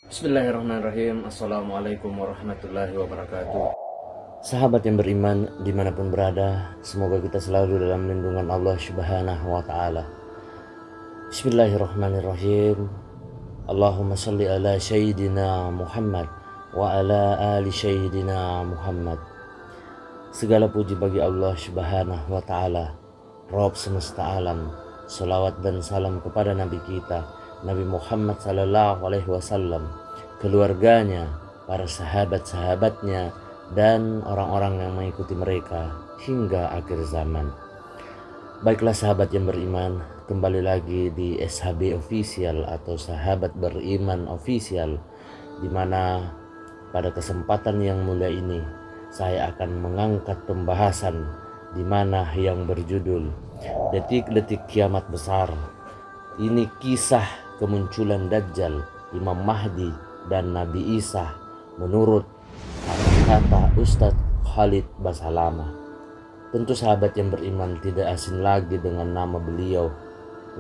Bismillahirrahmanirrahim. Assalamualaikum warahmatullahi wabarakatuh. Sahabat yang beriman dimanapun berada, semoga kita selalu dalam lindungan Allah Subhanahu wa ta'ala. Bismillahirrahmanirrahim. Allahumma salli ala Sayyidina Muhammad wa ala ali Sayyidina Muhammad. Segala puji bagi Allah Subhanahu wa ta'ala, Rabb semesta alam. Salawat dan salam kepada Nabi kita, Nabi Muhammad sallallahu alaihi wasallam, keluarganya, para sahabat-sahabatnya, dan orang-orang yang mengikuti mereka hingga akhir zaman. Baiklah sahabat yang beriman, kembali lagi di SHB Official atau Sahabat Beriman Official, di mana pada kesempatan yang mulia ini saya akan mengangkat pembahasan di mana yang berjudul Detik-detik Kiamat Besar. Ini kisah kemunculan Dajjal, Imam Mahdi, dan Nabi Isa menurut kata Ustadz Khalid Basalamah. Tentu sahabat yang beriman tidak asing lagi dengan nama beliau,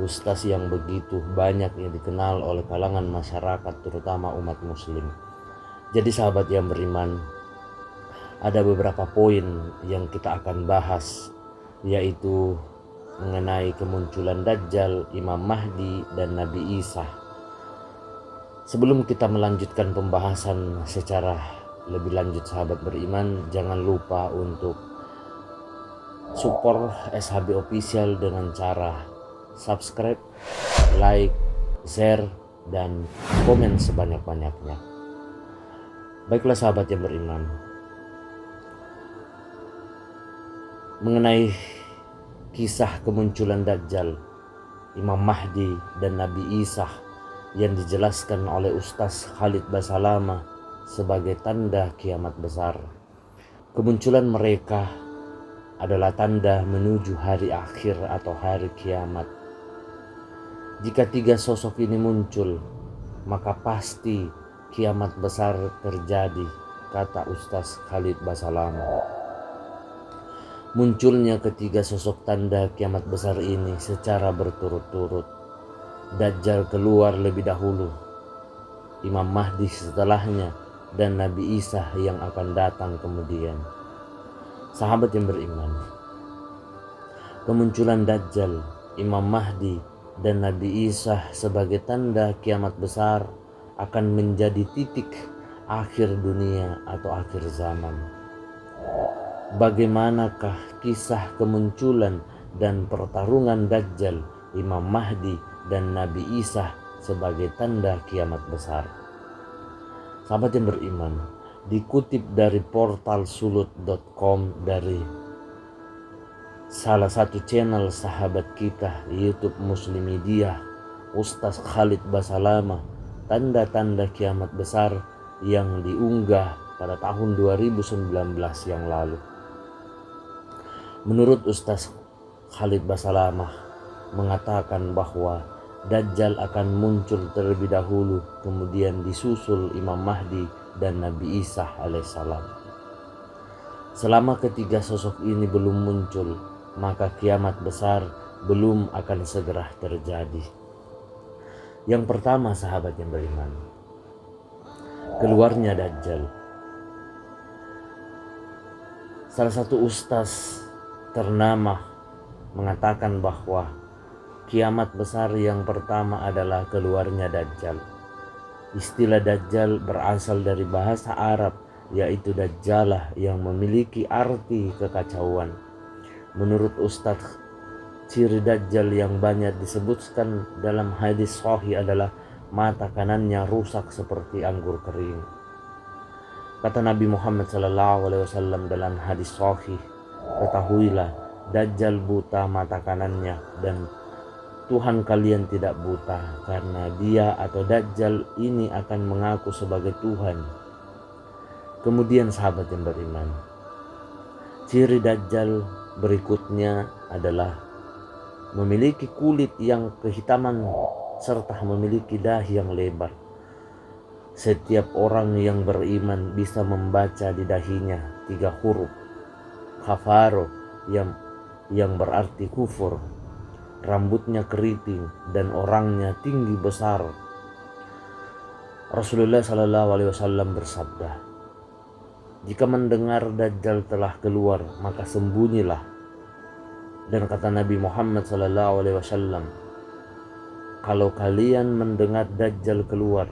Ustadz yang begitu banyak yang dikenal oleh kalangan masyarakat terutama umat muslim. Jadi sahabat yang beriman, ada beberapa poin yang kita akan bahas, yaitu mengenai kemunculan Dajjal, Imam Mahdi, dan Nabi Isa. Sebelum kita melanjutkan pembahasan secara lebih lanjut sahabat beriman, jangan lupa untuk support SHB Official dengan cara subscribe, like, share, dan komen sebanyak-banyaknya. Baiklah sahabat yang beriman, mengenai kisah kemunculan Dajjal, Imam Mahdi, dan Nabi Isa yang dijelaskan oleh Ustaz Khalid Basalamah sebagai tanda kiamat besar. Kemunculan mereka adalah tanda menuju hari akhir atau hari kiamat. Jika tiga sosok ini muncul, maka pasti kiamat besar terjadi, kata Ustaz Khalid Basalamah. Munculnya ketiga sosok tanda kiamat besar ini secara berturut-turut. Dajjal keluar lebih dahulu, Imam Mahdi setelahnya, dan Nabi Isa yang akan datang kemudian. Sahabat yang beriman, kemunculan Dajjal, Imam Mahdi, dan Nabi Isa sebagai tanda kiamat besar akan menjadi titik akhir dunia atau akhir zaman. Bagaimanakah kisah kemunculan dan pertarungan Dajjal, Imam Mahdi, dan Nabi Isa sebagai tanda kiamat besar? Sahabat yang beriman, dikutip dari portal sulut.com dari salah satu channel sahabat kita YouTube Muslim Media, Ustaz Khalid Basalamah, tanda-tanda kiamat besar yang diunggah pada tahun 2019 yang lalu. Menurut Ustaz Khalid Basalamah mengatakan bahwa Dajjal akan muncul terlebih dahulu, kemudian disusul Imam Mahdi dan Nabi Isa alaihissalam. Selama ketiga sosok ini belum muncul, maka kiamat besar belum akan segera terjadi. Yang pertama sahabat yang beriman, keluarnya Dajjal. Salah satu ustaz ternama mengatakan bahwa kiamat besar yang pertama adalah keluarnya Dajjal. Istilah Dajjal berasal dari bahasa Arab, yaitu Dajjalah, yang memiliki arti kekacauan. Menurut Ustadz, ciri Dajjal yang banyak disebutkan dalam hadis sahih adalah mata kanannya rusak seperti anggur kering. Kata Nabi Muhammad SAW dalam hadis sahih, ketahuilah Dajjal buta mata kanannya, dan Tuhan kalian tidak buta, karena dia atau Dajjal ini akan mengaku sebagai Tuhan. Kemudian sahabat yang beriman, ciri Dajjal berikutnya adalah memiliki kulit yang kehitaman serta memiliki dahi yang lebar. Setiap orang yang beriman bisa membaca di dahinya 3 huruf kafaro yang berarti kufur. Rambutnya keriting dan orangnya tinggi besar. Rasulullah Shallallahu Alaihi Wasallam bersabda, jika mendengar Dajjal telah keluar maka sembunyilah. Dan kata Nabi Muhammad Shallallahu Alaihi Wasallam, kalau kalian mendengar Dajjal keluar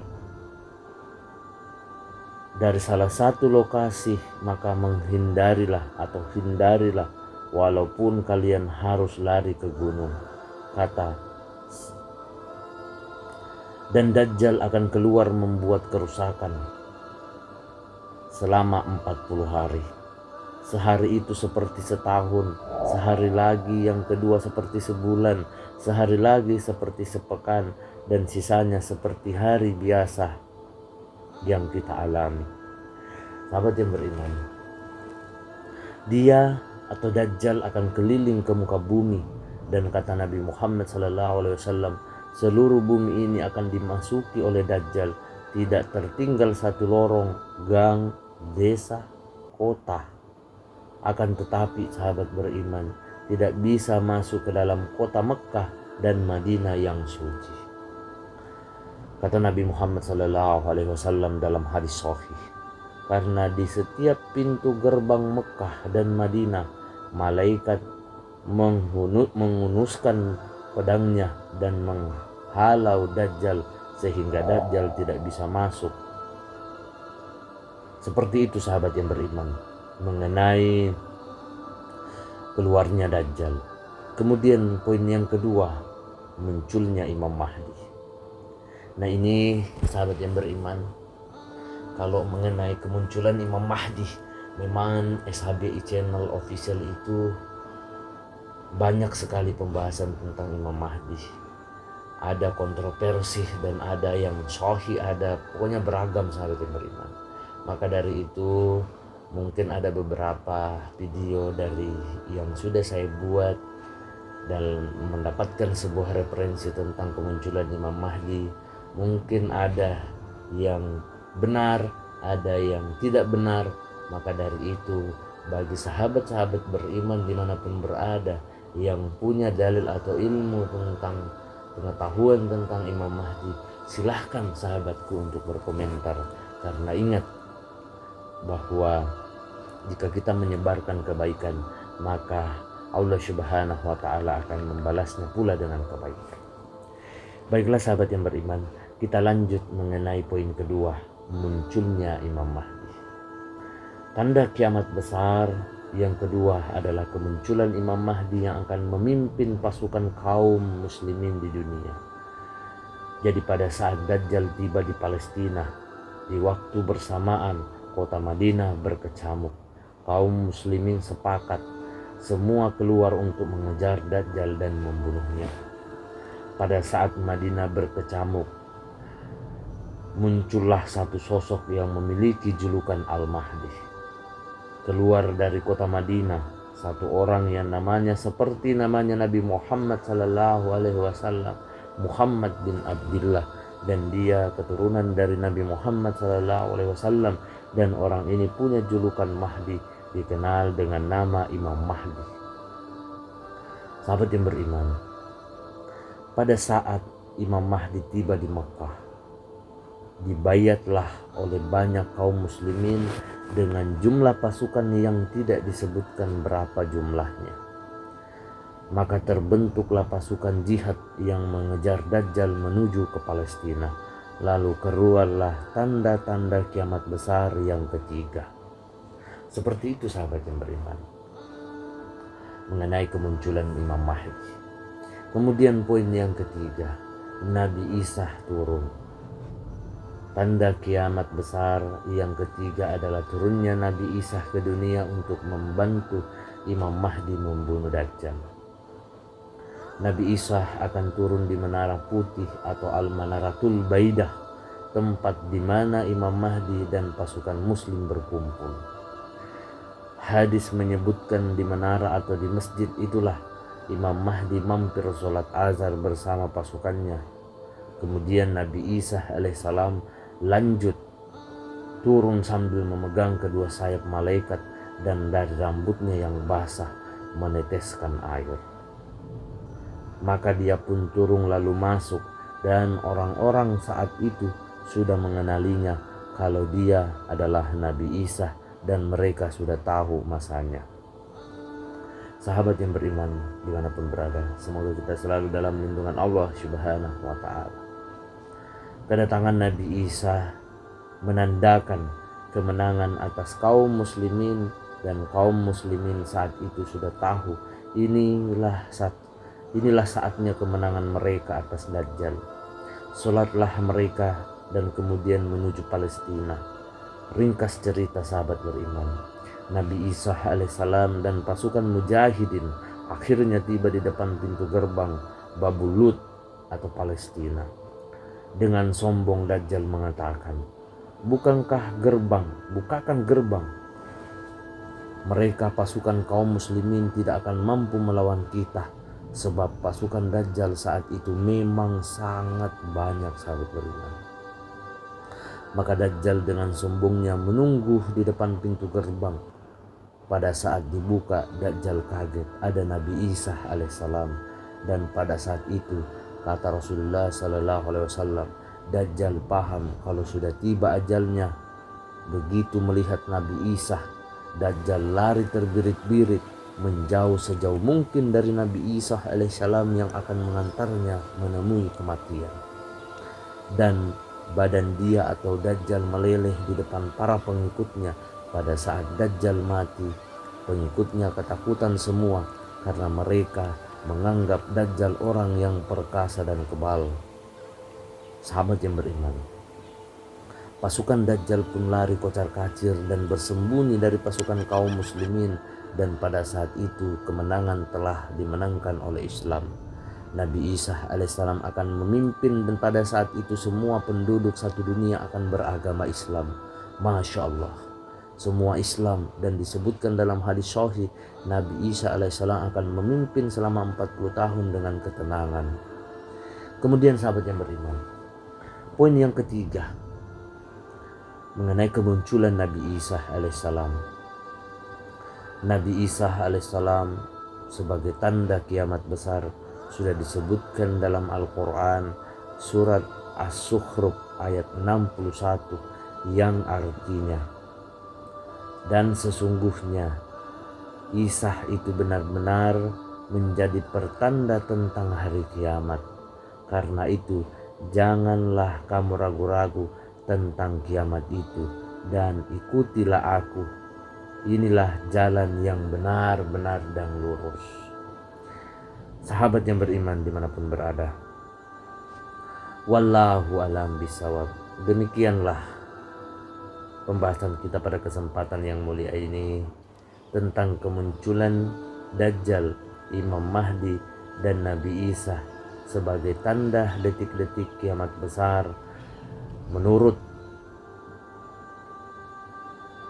dari salah satu lokasi maka menghindarilah atau hindarilah walaupun kalian harus lari ke gunung. Dan Dajjal akan keluar membuat kerusakan selama 40 hari. Sehari itu seperti setahun, sehari lagi yang kedua seperti sebulan, sehari lagi seperti sepekan, dan sisanya seperti hari biasa yang kita alami. Sahabat yang beriman, dia atau Dajjal akan keliling ke muka bumi, dan kata Nabi Muhammad SAW, seluruh bumi ini akan dimasuki oleh Dajjal, tidak tertinggal satu lorong, gang, desa, kota. Akan tetapi sahabat beriman tidak bisa masuk ke dalam kota Mekah dan Madinah yang suci. Kata Nabi Muhammad SAW dalam hadis sahih, karena di setiap pintu gerbang Mekah dan Madinah malaikat menghunuskan pedangnya dan menghalau Dajjal sehingga Dajjal tidak bisa masuk. Seperti itu sahabat yang beriman mengenai keluarnya Dajjal. Kemudian poin yang kedua, munculnya Imam Mahdi. Nah ini sahabat yang beriman, kalau mengenai kemunculan Imam Mahdi, memang SHBI Channel Official itu banyak sekali pembahasan tentang Imam Mahdi. Ada kontroversi dan ada yang sahih, ada pokoknya beragam sahabat yang beriman. Maka dari itu mungkin ada beberapa video dari yang sudah saya buat dan mendapatkan sebuah referensi tentang kemunculan Imam Mahdi. Mungkin ada yang benar, ada yang tidak benar. Maka dari itu bagi sahabat-sahabat beriman dimanapun berada yang punya dalil atau ilmu tentang pengetahuan tentang Imam Mahdi, silahkan sahabatku untuk berkomentar. Karena ingat bahwa jika kita menyebarkan kebaikan, maka Allah Subhanahu wa Ta'ala akan membalasnya pula dengan kebaikan. Baiklah sahabat yang beriman, kita lanjut mengenai poin kedua, munculnya Imam Mahdi. Tanda kiamat besar yang kedua adalah kemunculan Imam Mahdi yang akan memimpin pasukan kaum muslimin di dunia. Jadi pada saat Dajjal tiba di Palestina, di waktu bersamaan kota Madinah berkecamuk. Kaum muslimin sepakat semua keluar untuk mengejar Dajjal dan membunuhnya. Pada saat Madinah berkecamuk, muncullah satu sosok yang memiliki julukan Al-Mahdi. Keluar dari kota Madinah satu orang yang namanya seperti namanya Nabi Muhammad SAW, Muhammad bin Abdullah, dan dia keturunan dari Nabi Muhammad SAW, dan orang ini punya julukan Mahdi, dikenal dengan nama Imam Mahdi. Sahabat yang beriman, pada saat Imam Mahdi tiba di Mekah, dibayatlah oleh banyak kaum muslimin dengan jumlah pasukan yang tidak disebutkan berapa jumlahnya. Maka terbentuklah pasukan jihad yang mengejar Dajjal menuju ke Palestina. Lalu keluarlah tanda-tanda kiamat besar yang ketiga. Seperti itu sahabat yang beriman mengenai kemunculan Imam Mahdi. Kemudian poin yang ketiga, Nabi Isa turun. Tanda kiamat besar yang ketiga adalah turunnya Nabi Isa ke dunia untuk membantu Imam Mahdi membunuh Dajjal. Nabi Isa akan turun di Menara Putih atau Al-Manaratul Baidah, tempat di mana Imam Mahdi dan pasukan muslim berkumpul. Hadis menyebutkan di menara atau di masjid itulah Imam Mahdi mampir sholat azhar bersama pasukannya. Kemudian Nabi Isa alaihissalam lanjut turun sambil memegang kedua sayap malaikat, dan dari rambutnya yang basah meneteskan air. Maka dia pun turun lalu masuk, dan orang-orang saat itu sudah mengenalinya kalau dia adalah Nabi Isa dan mereka sudah tahu masanya. Sahabat yang beriman dimanapun berada, semoga kita selalu dalam lindungan Allah Subhanahu wa ta'ala. Kedatangan Nabi Isa menandakan kemenangan atas kaum muslimin, dan kaum muslimin saat itu sudah tahu inilah saatnya kemenangan mereka atas Dajjal. Sholatlah mereka dan kemudian menuju Palestina. Ringkas cerita sahabat beriman, Nabi Isa alaihissalam dan pasukan mujahidin akhirnya tiba di depan pintu gerbang Babul Lut atau Palestina. Dengan sombong Dajjal mengatakan, bukakan gerbang. Mereka pasukan kaum muslimin tidak akan mampu melawan kita, sebab pasukan Dajjal saat itu memang sangat banyak sahabat beriman. Maka Dajjal dengan sombongnya menunggu di depan pintu gerbang. Pada saat dibuka, Dajjal kaget ada Nabi Isa alaihissalam, dan pada saat itu kata Rasulullah sallallahu alaihi wasallam, Dajjal paham kalau sudah tiba ajalnya. Begitu melihat Nabi Isa, Dajjal lari terbirit-birit menjauh sejauh mungkin dari Nabi Isa alaihissalam yang akan mengantarnya menemui kematian. Dan badan dia atau Dajjal meleleh di depan para pengikutnya. Pada saat Dajjal mati, pengikutnya ketakutan semua karena mereka menganggap Dajjal orang yang perkasa dan kebal. Sahabat yang beriman, pasukan Dajjal pun lari kocar-kacir dan bersembunyi dari pasukan kaum muslimin, dan pada saat itu kemenangan telah dimenangkan oleh Islam. Nabi Isa alaihissalam akan memimpin, dan pada saat itu semua penduduk satu dunia akan beragama Islam. Masya Allah, semua Islam, dan disebutkan dalam hadis sahih Nabi Isa alaihissalam akan memimpin selama 40 tahun dengan ketenangan. Kemudian sahabat yang beriman, poin yang ketiga mengenai kemunculan Nabi Isa alaihissalam. Nabi Isa alaihissalam sebagai tanda kiamat besar sudah disebutkan dalam Al-Quran surat As-Sukhruf ayat 61 yang artinya, dan sesungguhnya Isa itu benar-benar menjadi pertanda tentang hari kiamat. Karena itu janganlah kamu ragu-ragu tentang kiamat itu, dan ikutilah aku. Inilah jalan yang benar-benar dan lurus. Sahabat yang beriman dimanapun berada, wallahu alam bisawab. Demikianlah pembahasan kita pada kesempatan yang mulia ini tentang kemunculan Dajjal, Imam Mahdi, dan Nabi Isa sebagai tanda detik-detik kiamat besar menurut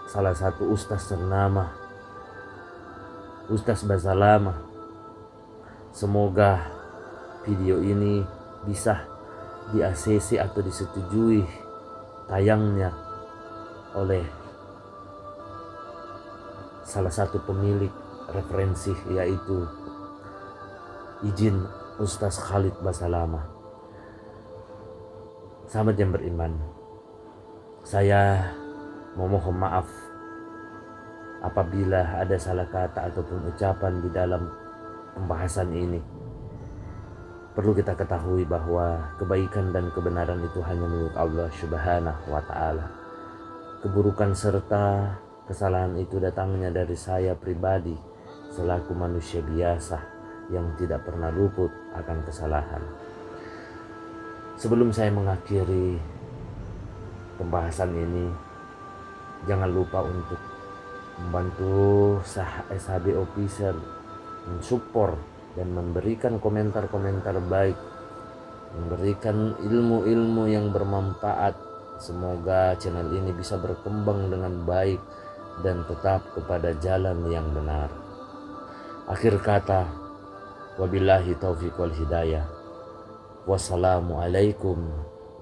salah satu ustaz ternama, Ustaz Basalama. Semoga video ini bisa di-ACC atau disetujui tayangnya oleh salah satu pemilik referensi, yaitu izin Ustaz Khalid Basalama. Sahabat yang beriman, saya memohon maaf apabila ada salah kata ataupun ucapan di dalam pembahasan ini. Perlu kita ketahui bahwa kebaikan dan kebenaran itu hanya milik Allah Subhanahu wa ta'ala. Keburukan serta kesalahan itu datangnya dari saya pribadi selaku manusia biasa yang tidak pernah luput akan kesalahan. Sebelum saya mengakhiri pembahasan ini, jangan lupa untuk membantu SHB Official mensupport dan memberikan komentar-komentar baik, memberikan ilmu-ilmu yang bermanfaat. Semoga channel ini bisa berkembang dengan baik dan tetap kepada jalan yang benar. Akhir kata, wabillahi taufiq wal hidayah. Wassalamualaikum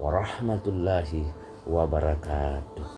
warahmatullahi wabarakatuh.